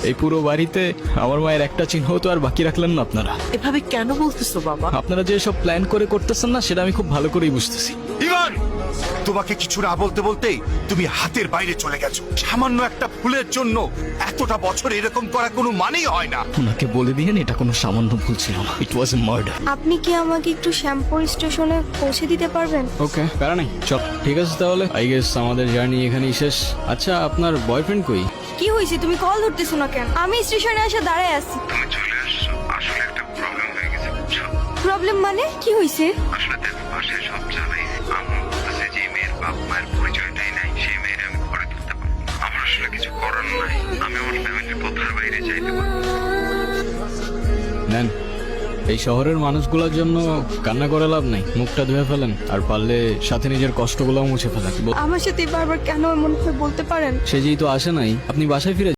এই পুরো বাড়িতে আমার মায়ের একটা চিহ্ন তো আর বাকি রাখলেন না আপনারা। এভাবে কেন বলতেছো বাবা? আপনারা যে সব প্ল্যান করে করতেছেন না, সেটা আমি খুব ভালো করেই বুঝতেছি। ইভান, তোমাকে কিছু না বলতে বলতেই তুমি হাতের বাইরে চলে গেছো। সামান্য একটা ভুলের জন্য এতটা বছর এরকম করা কোনো মানেই হয় না। ওনাকে বলে দিয়েন এটা কোনো সামান্য ভুল ছিল না, ইট ওয়াজ এ মার্ডার। আপনি কি আমাকে একটু শ্যামপুর স্টেশনে পৌঁছে দিতে পারবেন? ওকে, প্যারা নেই, চল। ঠিক আছে তাহলে, আই গেস আমাদের জার্নি এখানেই শেষ। আচ্ছা, আপনার বয়ফ্রেন্ড কই? কি হয়েছে, তুমি কল ধরতেছো না কেন? আমি স্টেশনে এসে দাঁড়ায় আছি। তুমি চলে আসছো, আসলে একটা প্রবলেম হয়ে গেছে বুঝছো? প্রবলেম মানে কি হয়েছে? আসলে দেখো, বাসায় সব জানাইছি। আম্মু বলতেছে যে মেয়ের বাপ মায়ের পরিচয়টাই নাই, সেই মেয়ের আমি ঘরে তুলতে পারবো না। আমার আসলে কিছু করার নাই, আমি আমার ফ্যামিলির কথার বাইরে যাইতে পারবো না। নেন, এই শহরের মানুষগুলোর জন্য কান্না করে লাভ নাই, মুখটা ধুয়ে ফেলেন, আর পারলে সাথে নিজের কষ্টগুলোও মুছে ফেলেন। আমার সাথে বারবার কেন এমন করে বলতে পারেন? সে যেহেতু আসে নাই, আপনি বাসায় ফিরে